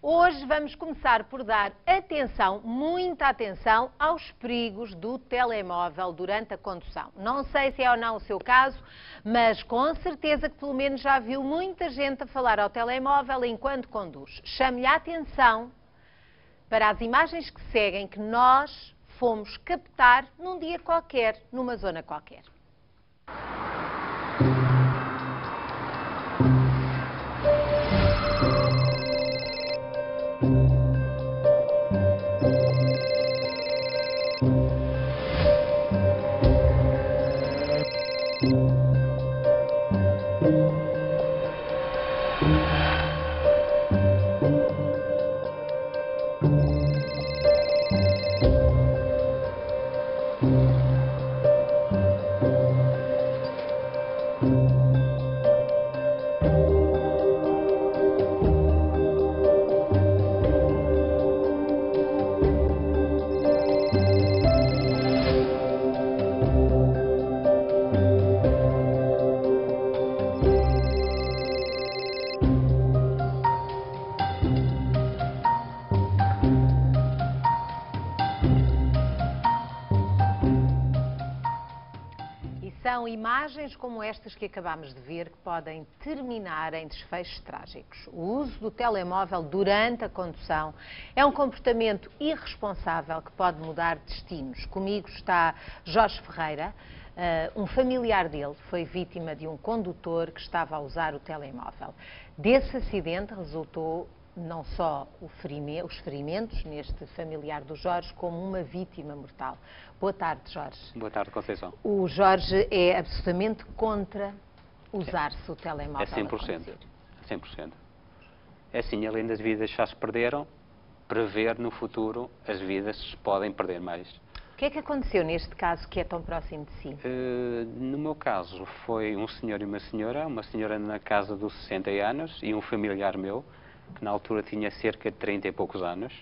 Hoje vamos começar por dar atenção, muita atenção, aos perigos do telemóvel durante a condução. Não sei se é ou não o seu caso, mas com certeza que pelo menos já viu muita gente a falar ao telemóvel enquanto conduz. Chame-lhe a atenção para as imagens que seguem que nós fomos captar num dia qualquer, numa zona qualquer. São imagens como estas que acabamos de ver que podem terminar em desfechos trágicos. O uso do telemóvel durante a condução é um comportamento irresponsável que pode mudar destinos. Comigo está Jorge Ferreira, um familiar dele foi vítima de um condutor que estava a usar o telemóvel. Desse acidente resultou não só os ferimentos neste familiar do Jorge, como uma vítima mortal. Boa tarde, Jorge. Boa tarde, Conceição. O Jorge é absolutamente contra usar-se o telemóvel. É 100%. 100%. É assim, além das vidas que já se perderam, prever no futuro as vidas se podem perder mais. O que é que aconteceu neste caso que é tão próximo de si? No meu caso, foi um senhor e uma senhora na casa dos 60 anos e um familiar meu, que na altura tinha cerca de 30 e poucos anos,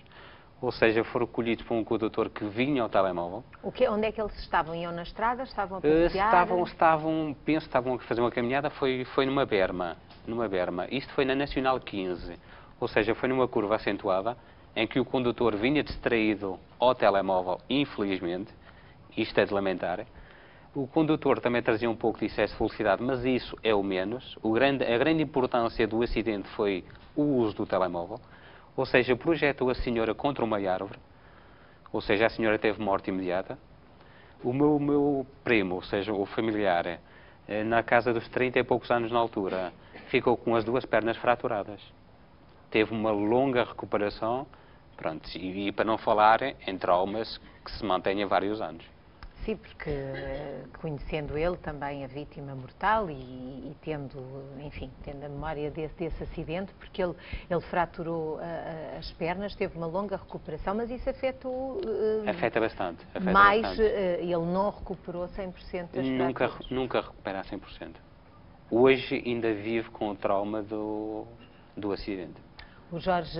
ou seja, foram colhidos por um condutor que vinha ao telemóvel. Onde é que eles estavam? Iam na estrada? Estavam a passear? Estavam a fazer uma caminhada, foi numa berma. Isto foi na Nacional 15, ou seja, foi numa curva acentuada, em que o condutor vinha distraído ao telemóvel, infelizmente, isto é de lamentar. O condutor também trazia um pouco de excesso de velocidade, mas isso é o menos. A grande importância do acidente foi o uso do telemóvel, ou seja, projetou a senhora contra uma árvore, ou seja, a senhora teve morte imediata. O meu primo, ou seja, o familiar, na casa dos 30 e poucos anos na altura, ficou com as duas pernas fraturadas. Teve uma longa recuperação, pronto, e para não falar em traumas que se mantêm há vários anos. Sim, porque conhecendo ele também a vítima mortal e tendo a memória desse acidente, porque ele fraturou as pernas, teve uma longa recuperação, mas isso afetou... Afeta bastante. Ele não recuperou 100% das fraturas. Nunca recupera a 100%. Hoje ainda vive com o trauma do acidente. O Jorge,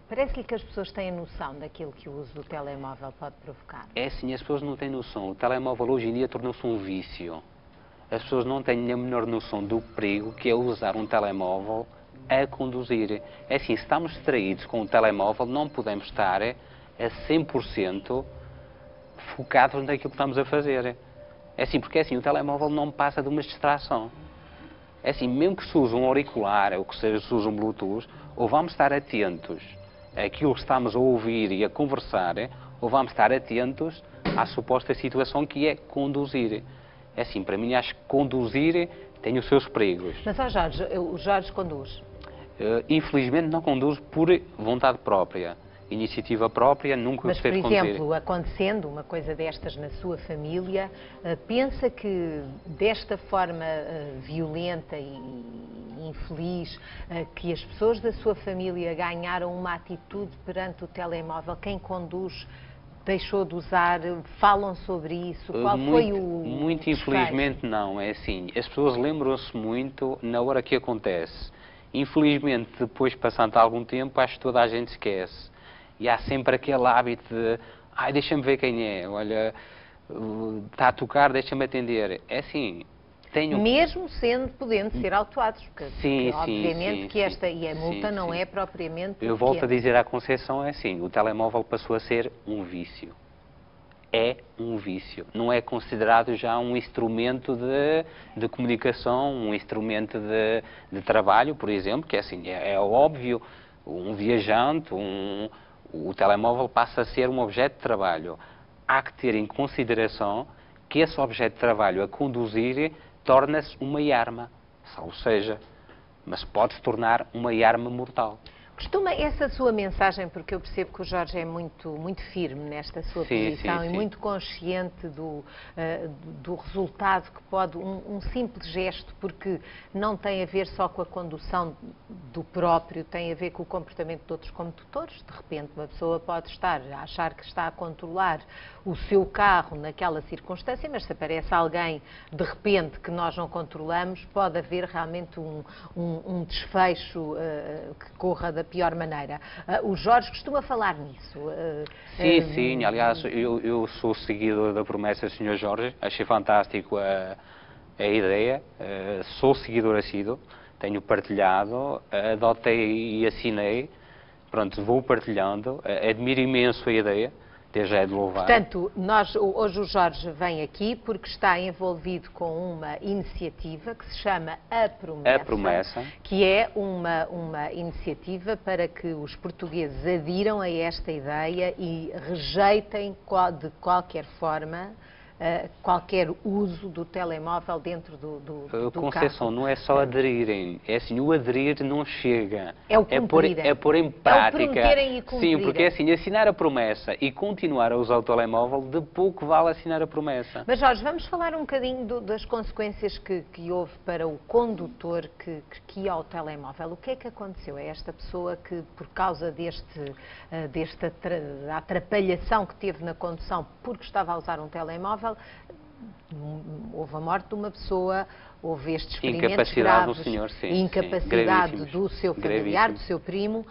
parece-lhe que as pessoas têm noção daquilo que o uso do telemóvel pode provocar? É sim, as pessoas não têm noção. O telemóvel hoje em dia tornou-se um vício. As pessoas não têm a menor noção do perigo que é usar um telemóvel a conduzir. É assim, se estamos distraídos com o telemóvel, não podemos estar a 100% focados naquilo que estamos a fazer. É assim, porque o telemóvel não passa de uma distração. É assim, mesmo que se use um auricular ou que se use um Bluetooth, ou vamos estar atentos àquilo que estamos a ouvir e a conversar, ou vamos estar atentos à suposta situação que é conduzir. É assim, para mim, acho que conduzir tem os seus perigos. Mas, Jorge, o Jorge conduz? Infelizmente não conduz por vontade própria. Iniciativa própria, nunca gostei de conduzir. Mas, por exemplo, acontecendo uma coisa destas na sua família, pensa que desta forma violenta e infeliz, que as pessoas da sua família ganharam uma atitude perante o telemóvel, quem conduz deixou de usar, falam sobre isso, qual foi o Muito infelizmente não, é assim, as pessoas lembram-se muito na hora que acontece. Infelizmente, depois, passando algum tempo, acho que toda a gente esquece. E há sempre aquele hábito de, deixa-me ver quem é, olha, está a tocar, deixa-me atender. É assim, Mesmo podendo ser autuados, porque Sim, obviamente sim, que esta e a multa sim, não sim. é propriamente Eu volto a pequena. dizer à Conceição, é assim, o telemóvel passou a ser um vício. É um vício. Não é considerado já um instrumento de comunicação, um instrumento de trabalho, por exemplo, que é assim, é óbvio, um viajante, o telemóvel passa a ser um objeto de trabalho. Há que ter em consideração que esse objeto de trabalho a conduzir torna-se uma arma, ou seja, mas pode se tornar uma arma mortal. Costuma essa sua mensagem, porque eu percebo que o Jorge é muito firme nesta sua posição e muito consciente do resultado que pode um simples gesto, porque não tem a ver só com a condução do próprio, tem a ver com o comportamento de outros condutores. De repente, uma pessoa pode estar a achar que está a controlar o seu carro naquela circunstância, mas se aparece alguém de repente que nós não controlamos, pode haver realmente um desfecho que corra da pior maneira. O Jorge costuma falar nisso. Sim. Aliás, eu sou seguidor da promessa do Sr. Jorge. Achei fantástico a ideia. Sou seguidor assíduo. Tenho partilhado, adotei e assinei. Pronto, vou partilhando. Admiro imenso a ideia. Já é de louvar. Portanto, hoje o Jorge vem aqui porque está envolvido com uma iniciativa que se chama A Promessa, que é uma iniciativa para que os portugueses adiram a esta ideia e rejeitem de qualquer forma qualquer uso do telemóvel dentro do Conceição, carro. não é só aderirem, é assim, o aderir não chega. É o cumprirem. É pôr em prática. É o prometerem e cumprirem. Sim, porque é assim, assinar a promessa e continuar a usar o telemóvel, de pouco vale assinar a promessa. Mas Jorge, vamos falar um bocadinho das consequências que houve para o condutor que ia ao telemóvel. O que é que aconteceu a esta pessoa que, por causa desta atrapalhação que teve na condução porque estava a usar um telemóvel, houve a morte de uma pessoa, houve estes ferimentos graves, do senhor, sim, incapacidade sim, do seu familiar, do seu primo.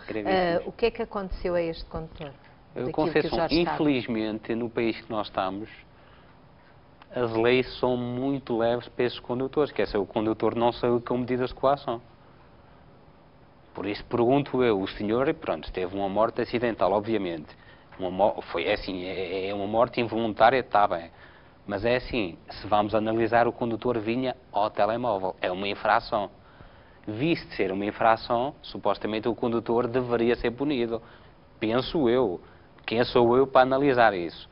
O que é que aconteceu a este condutor? Conceição, infelizmente, no país que nós estamos, as leis são muito leves para esses condutores, que é o condutor não saiu com medidas de coação. Por isso pergunto eu, o senhor, pronto, teve uma morte acidental, obviamente. Foi assim, é uma morte involuntária, está bem. Mas é assim, se vamos analisar, o condutor vinha ao telemóvel. É uma infração. Visto ser uma infração, supostamente o condutor deveria ser punido. Penso eu. Quem sou eu para analisar isso?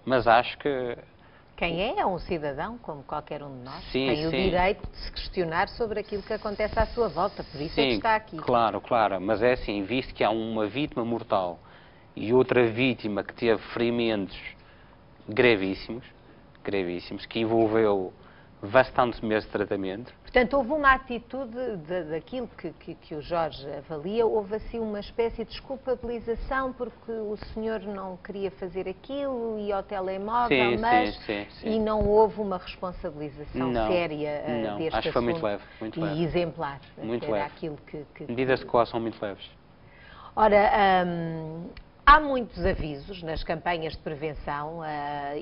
Mas acho que... Quem é um cidadão, como qualquer um de nós. Sim, tem o direito de se questionar sobre aquilo que acontece à sua volta. Por isso é que está aqui. Claro. Mas é assim, visto que há uma vítima mortal e outra vítima que teve ferimentos gravíssimos, que envolveu bastantes meses de tratamento. Portanto, houve uma atitude daquilo que o Jorge avalia, houve assim uma espécie de desculpabilização porque o senhor não queria fazer aquilo, ia ao telemóvel, e não houve uma responsabilização séria deste assunto. Acho que foi muito leve. E exemplar. Muito leve. Aquilo medidas de coação muito leves. Ora, há muitos avisos nas campanhas de prevenção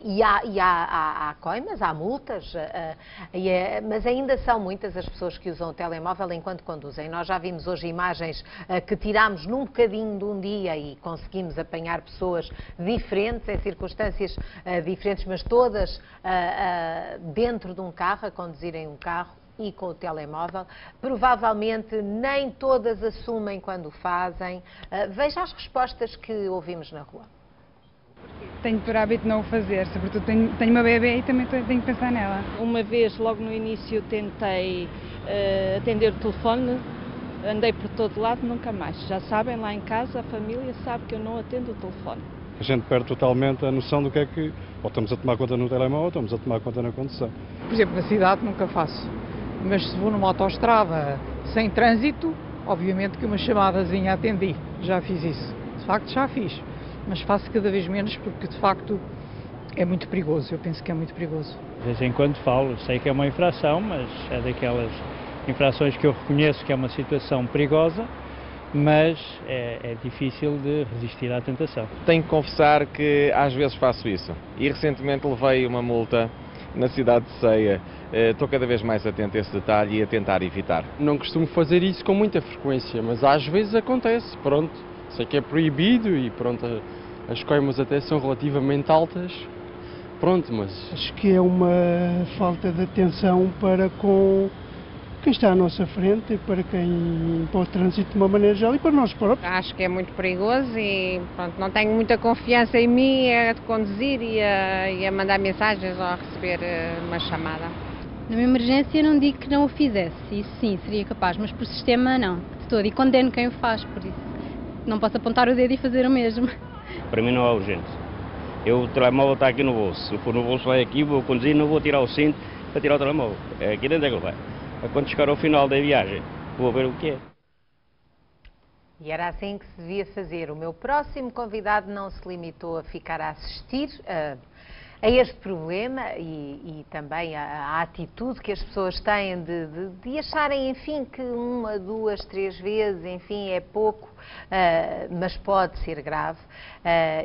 e há coimas, há multas, mas ainda são muitas as pessoas que usam o telemóvel enquanto conduzem. Nós já vimos hoje imagens que tirámos num bocadinho de um dia e conseguimos apanhar pessoas diferentes, em circunstâncias diferentes, mas todas dentro de um carro, a conduzirem um carro e com o telemóvel. Provavelmente nem todas assumem quando o fazem. Veja as respostas que ouvimos na rua. Tenho por hábito não o fazer, sobretudo tenho uma bebê e também tenho que pensar nela. Uma vez, logo no início, tentei atender o telefone, andei por todo lado, nunca mais. Já sabem, lá em casa, a família sabe que eu não atendo o telefone. A gente perde totalmente a noção do que é que ou estamos a tomar conta no telemóvel ou estamos a tomar conta na condução. Por exemplo, na cidade nunca faço. Mas se vou numa autoestrada sem trânsito, obviamente que uma chamadazinha atendi. Já fiz isso. De facto, já fiz. Mas faço cada vez menos porque, de facto, é muito perigoso. Eu penso que é muito perigoso. De vez em quando falo. Sei que é uma infração, mas é daquelas infrações que eu reconheço que é uma situação perigosa, mas é difícil de resistir à tentação. Tenho que confessar que às vezes faço isso. E recentemente levei uma multa na cidade de Ceia. Estou cada vez mais atento a esse detalhe e a tentar evitar. Não costumo fazer isso com muita frequência, mas às vezes acontece, pronto. Sei que é proibido e pronto, as coimas até são relativamente altas, pronto, mas... Acho que é uma falta de atenção para com quem está à nossa frente, para o trânsito de uma maneira geral e para nós próprios. Acho que é muito perigoso e pronto, não tenho muita confiança em mim a conduzir e a mandar mensagens ou a receber uma chamada. Numa emergência não digo que não o fizesse, isso sim, seria capaz, mas por sistema não, de todo, e condeno quem o faz, por isso não posso apontar o dedo e fazer o mesmo. Para mim não é urgente. O telemóvel está aqui no bolso, se for no bolso vai aqui, vou conduzir, não vou tirar o cinto para tirar o telemóvel, é aqui dentro é que ele vai. Quando chegar ao final da viagem, vou ver o que é. E era assim que se devia fazer. O meu próximo convidado não se limitou a ficar a assistir a este problema e também a atitude que as pessoas têm de acharem, enfim, que uma, duas, três vezes, enfim, é pouco, mas pode ser grave.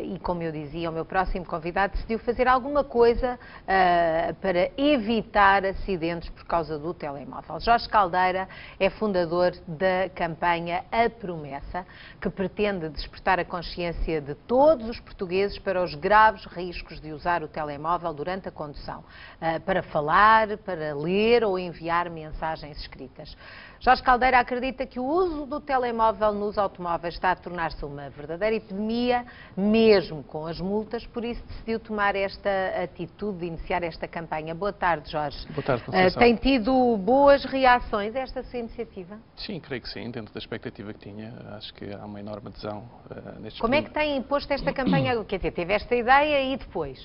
E como eu dizia, o meu próximo convidado decidiu fazer alguma coisa para evitar acidentes por causa do telemóvel. Jorge Caldeira é fundador da campanha A Promessa, que pretende despertar a consciência de todos os portugueses para os graves riscos de usar o telemóvel durante a condução, para falar, para ler ou enviar mensagens escritas. Jorge Caldeira acredita que o uso do telemóvel nos automóveis está a tornar-se uma verdadeira epidemia, mesmo com as multas, por isso decidiu tomar esta atitude de iniciar esta campanha. Boa tarde, Jorge. Boa tarde, Conceição. Tem tido boas reações a esta sua iniciativa? Sim, creio que sim, dentro da expectativa que tinha. Acho que há uma enorme adesão neste Como é que tem imposto esta campanha? Quer dizer, teve esta ideia e depois?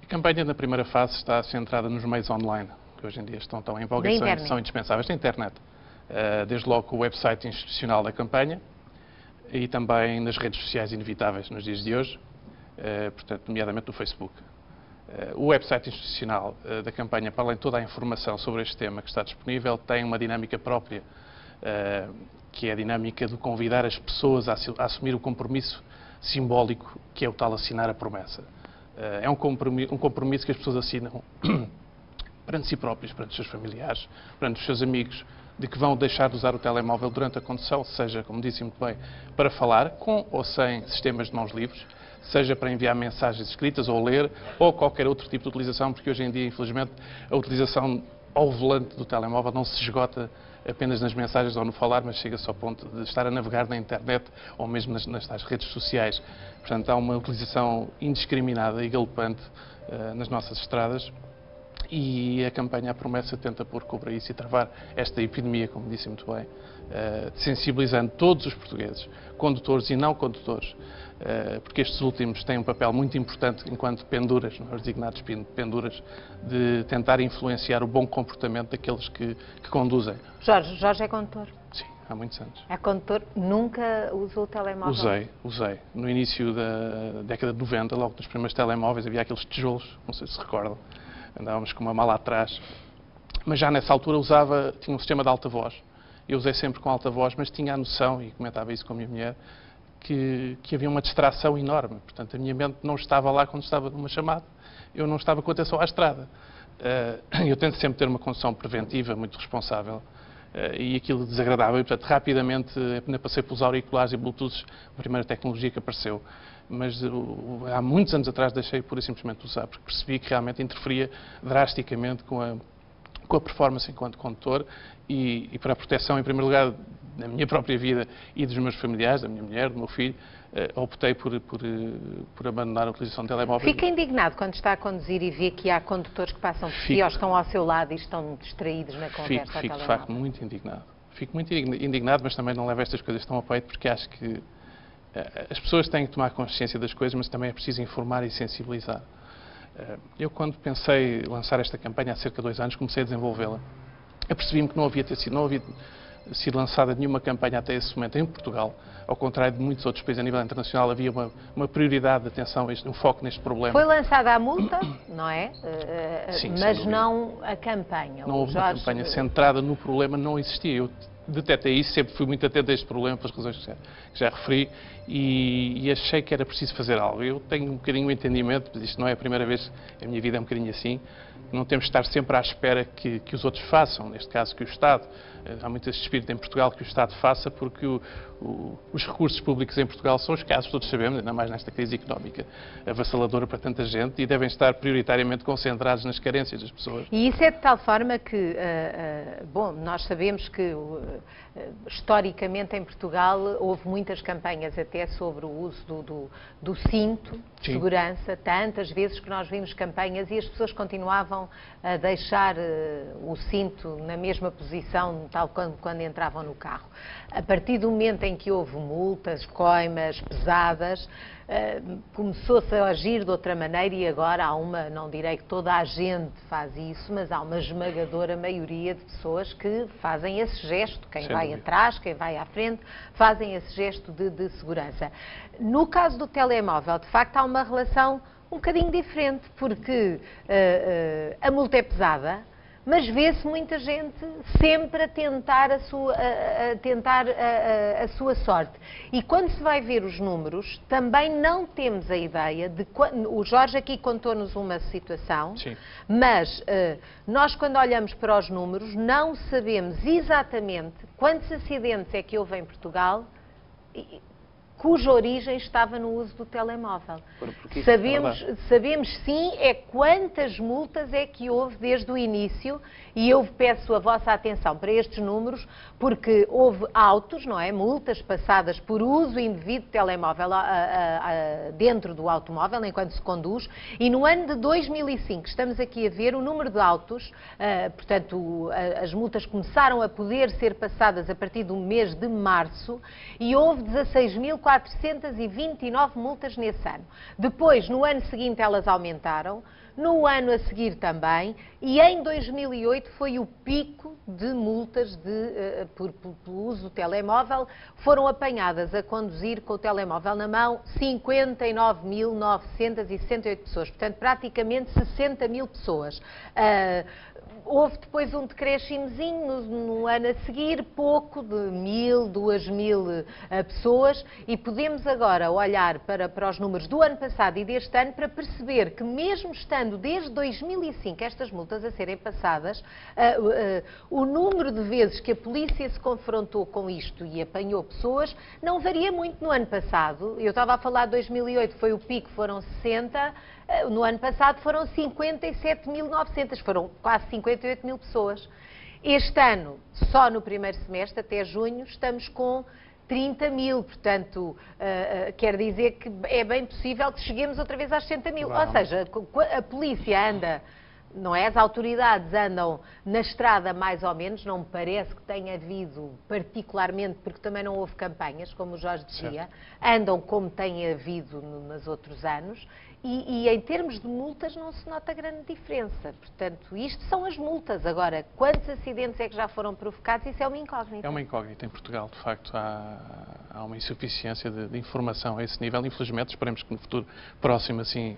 A campanha, na primeira fase, está centrada nos meios online, que hoje em dia estão tão em voga e são indispensáveis, na internet. Desde logo o website institucional da campanha e também nas redes sociais inevitáveis nos dias de hoje, portanto, nomeadamente no Facebook. O website institucional da campanha, para além de toda a informação sobre este tema que está disponível, tem uma dinâmica própria, que é a dinâmica de convidar as pessoas a assumir o compromisso simbólico que é o tal assinar a promessa. É um compromisso que as pessoas assinam perante si próprios, perante os seus familiares, perante os seus amigos, de que vão deixar de usar o telemóvel durante a condução, seja, como disse muito bem, para falar, com ou sem sistemas de mãos livres, seja para enviar mensagens escritas ou ler, ou qualquer outro tipo de utilização, porque hoje em dia, infelizmente, a utilização ao volante do telemóvel não se esgota apenas nas mensagens ou no falar, mas chega-se ao ponto de estar a navegar na internet ou mesmo nas redes sociais. Portanto, há uma utilização indiscriminada e galopante nas nossas estradas. E a campanha A Promessa tenta pôr cobra a isso e travar esta epidemia, como disse muito bem, sensibilizando todos os portugueses, condutores e não condutores, porque estes últimos têm um papel muito importante enquanto penduras, os designados penduras, de tentar influenciar o bom comportamento daqueles que conduzem. Jorge é condutor? Sim, há muitos anos. É condutor? Nunca usou o telemóvel? Usei. No início da década de 90, logo nos primeiros telemóveis, havia aqueles tijolos, não sei se recordam. Andávamos com uma mala atrás, mas já nessa altura tinha um sistema de alta voz. Eu usei sempre com alta voz, mas tinha a noção, e comentava isso com a minha mulher, que havia uma distração enorme. Portanto, a minha mente não estava lá quando estava numa chamada, eu não estava com atenção à estrada. Eu tento sempre ter uma condução preventiva, muito responsável, e aquilo desagradava. E, portanto, rapidamente passei pelos auriculares e Bluetooth, a primeira tecnologia que apareceu. Mas há muitos anos atrás deixei pura e simplesmente de usar, porque percebi que realmente interferia drasticamente com a performance enquanto condutor e para a proteção, em primeiro lugar, da minha própria vida e dos meus familiares, da minha mulher, do meu filho, optei por abandonar a utilização de telemóvel. Fica indignado quando está a conduzir e vê que há condutores que passam por si ou estão ao seu lado e estão distraídos na conversa? Fico de facto muito indignado. Fico muito indignado, mas também não levo estas coisas tão a peito, porque acho que as pessoas têm que tomar consciência das coisas, mas também é preciso informar e sensibilizar. Eu, quando pensei lançar esta campanha há cerca de 2 anos, comecei a desenvolvê-la. Eu percebi-me que não havia sido lançada nenhuma campanha até esse momento em Portugal. Ao contrário de muitos outros países a nível internacional, havia uma prioridade de atenção, um foco neste problema. Foi lançada a multa, não é? Sim, mas não a campanha. Não houve uma campanha centrada no problema, não existia. Eu Detetei isso, sempre fui muito atento a este problema, pelas razões que já referi, e achei que era preciso fazer algo. Eu tenho um bocadinho o entendimento, mas isto não é a primeira vez, a minha vida é um bocadinho assim, não temos de estar sempre à espera que os outros façam, neste caso que o Estado. Há muito esse espírito em Portugal que o Estado faça, porque os recursos públicos em Portugal são escassos, todos sabemos, ainda mais nesta crise económica avassaladora para tanta gente, e devem estar prioritariamente concentrados nas carências das pessoas. E isso é de tal forma que, bom, nós sabemos que historicamente em Portugal houve muitas campanhas até sobre o uso do cinto de segurança, tantas vezes que nós vimos campanhas e as pessoas continuavam a deixar o cinto na mesma posição, tal quando entravam no carro. A partir do momento em que houve multas, coimas pesadas, começou-se a agir de outra maneira e agora há uma, não direi que toda a gente faz isso, mas há uma esmagadora maioria de pessoas que fazem esse gesto, quem vai atrás, quem vai à frente, fazem esse gesto de segurança. No caso do telemóvel, de facto, há uma relação um bocadinho diferente, porque a multa é pesada, mas vê-se muita gente sempre a tentar a sua sorte. E quando se vai ver os números, também não temos a ideia de... O Jorge aqui contou-nos uma situação, mas nós quando olhamos para os números não sabemos exatamente quantos acidentes é que houve em Portugal cuja origem estava no uso do telemóvel. Sabemos sim quantas multas é que houve desde o início, e eu peço a vossa atenção para estes números, porque houve autos, não é? Multas passadas por uso indevido de telemóvel dentro do automóvel, enquanto se conduz, e no ano de 2005, estamos aqui a ver o número de autos, portanto, as multas começaram a poder ser passadas a partir do mês de março, e houve 16.429 multas nesse ano. Depois, no ano seguinte, elas aumentaram, no ano a seguir também, e em 2008 foi o pico de multas por uso do telemóvel. Foram apanhadas a conduzir com o telemóvel na mão 59.968 pessoas, portanto praticamente 60 mil pessoas. Houve depois um decréscimozinho no ano a seguir, pouco, de 1.000, 2.000 pessoas, e podemos agora olhar para os números do ano passado e deste ano para perceber que mesmo estando desde 2005 estas multas a serem passadas, o número de vezes que a polícia se confrontou com isto e apanhou pessoas não varia muito. No ano passado, eu estava a falar de 2008, foi o pico, foram 60, no ano passado foram 57.900, foram quase 58 mil pessoas. Este ano, só no primeiro semestre, até junho, estamos com 30 mil, portanto, quer dizer que é bem possível que cheguemos outra vez às 60 mil. Ou seja, a polícia anda, não é? As autoridades andam na estrada mais ou menos, não me parece que tenha havido particularmente, porque também não houve campanhas, como o Jorge dizia, andam como tem havido nos outros anos. E em termos de multas não se nota grande diferença. Portanto, isto são as multas. Agora, quantos acidentes é que já foram provocados? Isso é uma incógnita. É uma incógnita em Portugal. De facto, há uma insuficiência de informação a esse nível. Infelizmente, esperemos que no futuro próximo assim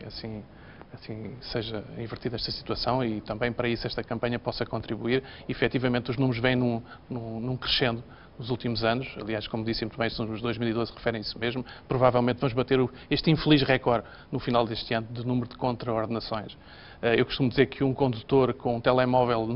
seja invertida esta situação, e também para isso esta campanha possa contribuir. Efetivamente, os números vêm num crescendo nos últimos anos. Aliás, como disse muito bem, os números de 2012 referem isso mesmo. Provavelmente vamos bater este infeliz recorde no final deste ano de número de contraordenações. Eu costumo dizer que um condutor com um telemóvel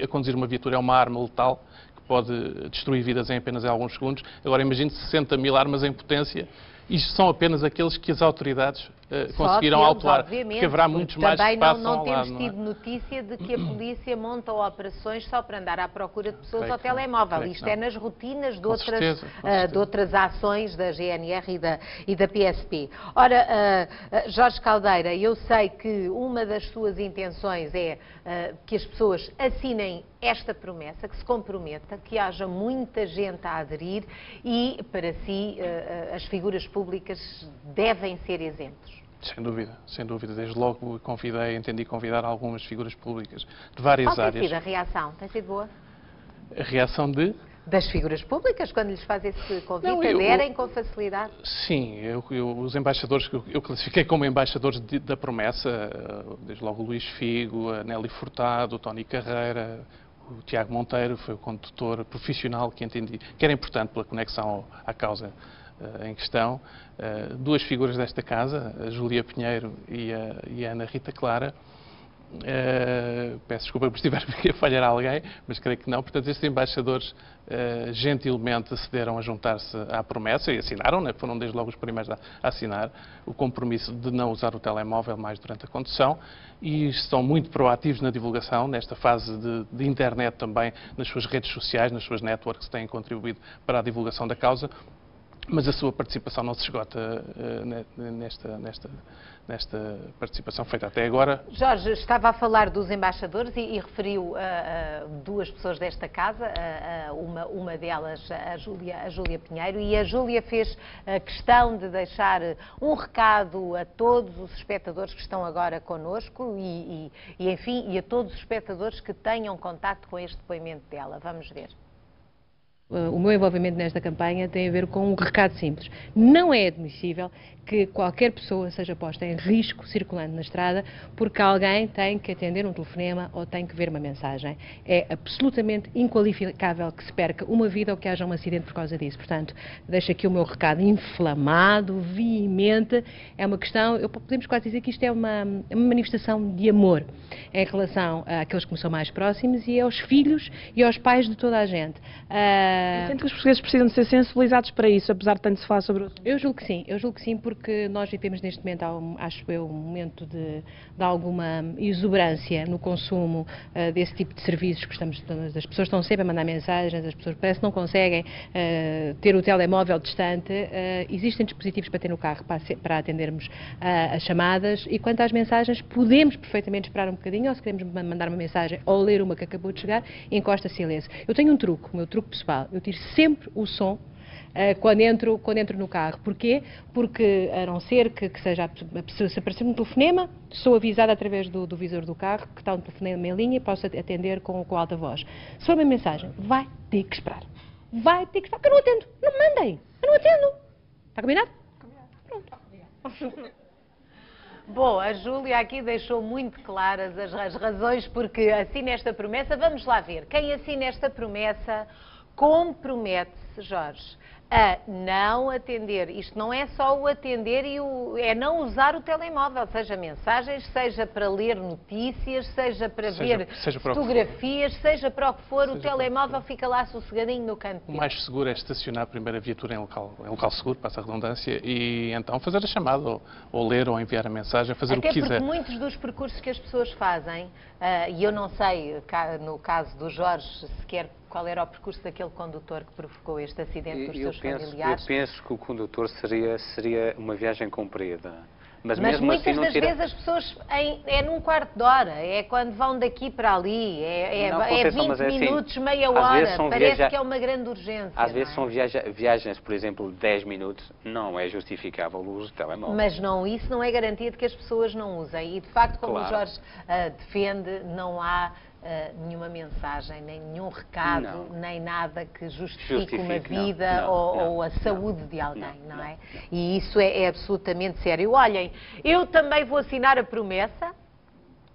a conduzir uma viatura é uma arma letal que pode destruir vidas em apenas alguns segundos. Agora imagine 60 mil armas em potência. Isto são apenas aqueles que as autoridades conseguiram autuar, porque haverá muitos mais que passam não ao lado. Temos tido notícia de que a polícia monta operações só para andar à procura de pessoas ao telemóvel. Isto é nas rotinas de outras ações da GNR e da PSP. Ora, Jorge Caldeira, eu sei que uma das suas intenções é que as pessoas assinem esta promessa, que se comprometa, que haja muita gente a aderir, e para si as figuras públicas devem ser exemplos. Sem dúvida, sem dúvida. Desde logo entendi convidar algumas figuras públicas de várias áreas. Qual tem sido a reação? Tem sido boa? A reação das figuras públicas, quando lhes faz esse convite, aderem com facilidade? Sim, os embaixadores que eu classifiquei como embaixadores da promessa, desde logo o Luís Figo, a Nelly Furtado, o Tony Carreira, o Tiago Monteiro foi o condutor profissional que entendi que era importante pela conexão à causa em questão. Duas figuras desta casa, a Júlia Pinheiro e a Ana Rita Clara. Peço desculpa por estiver a falhar alguém, mas creio que não. Portanto, estes embaixadores gentilmente acederam a juntar-se à promessa e assinaram, né? Foram desde logo os primeiros a assinar o compromisso de não usar o telemóvel mais durante a condução e estão muito proativos na divulgação, nesta fase de internet também, nas suas redes sociais, nas suas networks, têm contribuído para a divulgação da causa. Mas a sua participação não se esgota nesta participação feita até agora. Jorge, estava a falar dos embaixadores e referiu duas pessoas desta casa, uma delas a Júlia Pinheiro, e a Júlia fez questão de deixar um recado a todos os espectadores que estão agora connosco e a todos os espectadores que tenham contacto com este depoimento dela. Vamos ver. O meu envolvimento nesta campanha tem a ver com um recado simples. Não é admissível que qualquer pessoa seja posta em risco circulando na estrada porque alguém tem que atender um telefonema ou tem que ver uma mensagem. É absolutamente inqualificável que se perca uma vida ou que haja um acidente por causa disso. Portanto, deixo aqui o meu recado inflamado, veemente. É uma questão, podemos quase dizer que isto é uma manifestação de amor em relação àqueles que me são mais próximos e aos filhos e aos pais de toda a gente. Sente que os portugueses precisam de ser sensibilizados para isso, apesar de tanto se falar sobre o assunto? Eu julgo que sim, porque nós vivemos neste momento, acho eu, um momento de alguma exuberância no consumo desse tipo de serviços que as pessoas estão sempre a mandar mensagens, as pessoas parece que não conseguem ter o telemóvel distante. Existem dispositivos para ter no carro para atendermos as chamadas e quanto às mensagens, podemos perfeitamente esperar um bocadinho, ou se queremos mandar uma mensagem ou ler uma que acabou de chegar, encosta silêncio. Eu tenho um truque, o meu truque pessoal, eu tiro sempre o som quando entro no carro. Porquê? Porque, a não ser que seja, se aparecer um telefonema, sou avisada através do visor do carro que está um telefonema em linha e posso atender com alta voz. Se for uma mensagem, vai ter que esperar. Vai ter que esperar, porque eu não atendo. Não me mandem. Eu não atendo. Está combinado? Pronto. Bom, a Júlia aqui deixou muito claras as razões porque assina esta promessa. Vamos lá ver. Quem assina esta promessa compromete-se, Jorge, a não atender. Isto não é só o atender é não usar o telemóvel, seja mensagens, seja para ler notícias, seja para ver fotografias, seja para o que for, o telemóvel fica lá sossegadinho no canto. O mais seguro é estacionar a primeira viatura em local seguro, passa a redundância, e então fazer a chamada, ou ler, ou enviar a mensagem, fazer o que quiser. Até porque muitos dos percursos que as pessoas fazem, e eu não sei, no caso do Jorge, sequer qual era o percurso daquele condutor que provocou este acidente dos seus familiares? Eu penso que o condutor seria uma viagem comprida. Mas mesmo muitas assim, das vezes as pessoas é num quarto de hora, é quando vão daqui para ali, é 20 minutos, assim, meia hora, parece que é uma grande urgência. Às vezes são viagens, por exemplo, de 10 minutos, não é justificável o uso do telemóvel. Mas isso não é garantia de que as pessoas não usem. E de facto, como o Jorge defende, não há nenhuma mensagem, nem nenhum recado, nem nada que justifique uma vida ou a saúde de alguém, não é? E isso é absolutamente sério. Olhem, eu também vou assinar a promessa.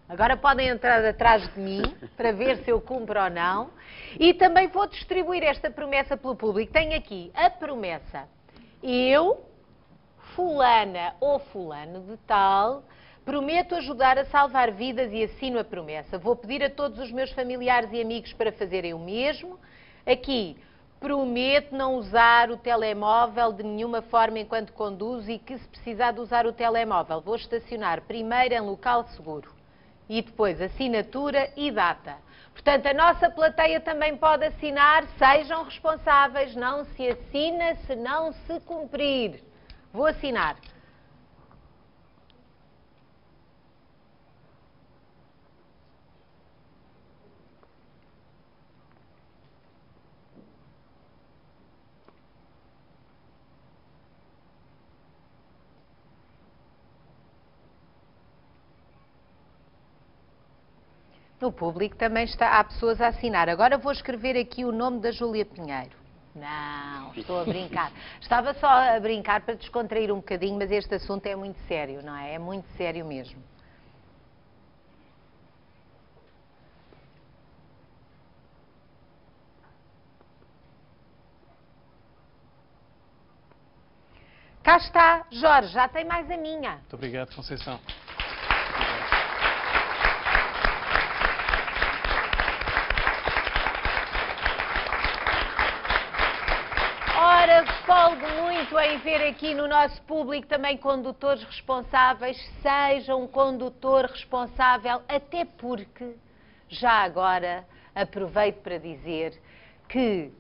Agora podem entrar atrás de mim para ver se eu cumpro ou não. E também vou distribuir esta promessa pelo público. Tenho aqui a promessa. Eu, fulana ou fulano de tal, prometo ajudar a salvar vidas e assino a promessa. Vou pedir a todos os meus familiares e amigos para fazerem o mesmo. Aqui, prometo não usar o telemóvel de nenhuma forma enquanto conduzo e que se precisar de usar o telemóvel, vou estacionar primeiro em local seguro. E depois assinatura e data. Portanto, a nossa plateia também pode assinar, sejam responsáveis, não se assina se não se cumprir. Vou assinar. No público também há pessoas a assinar. Agora vou escrever aqui o nome da Júlia Pinheiro. Não, estou a brincar. Estava só a brincar para descontrair um bocadinho, mas este assunto é muito sério, não é? É muito sério mesmo. Cá está, Jorge, já tem mais a minha. Muito obrigado, Conceição. Ora, folgo muito em ver aqui no nosso público também condutores responsáveis. Seja um condutor responsável, até porque, já agora, aproveito para dizer que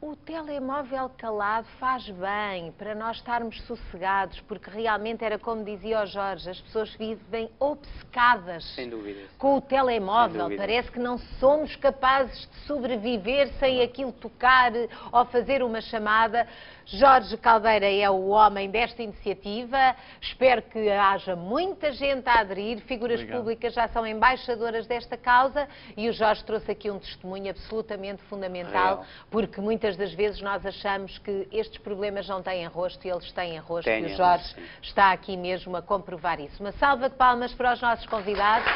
o telemóvel calado faz bem para nós estarmos sossegados, porque realmente era como dizia o Jorge, as pessoas vivem obcecadas Sem dúvida. com o telemóvel. Sem dúvida. Parece que não somos capazes de sobreviver sem aquilo tocar ou fazer uma chamada. Jorge Caldeira é o homem desta iniciativa. Espero que haja muita gente a aderir. Figuras Obrigado. públicas já são embaixadoras desta causa e o Jorge trouxe aqui um testemunho absolutamente fundamental, Real. porque muitas das vezes nós achamos que estes problemas não têm rosto e eles têm rosto, e o Tenham, Jorge sim. está aqui mesmo a comprovar isso. Uma salva de palmas para os nossos convidados.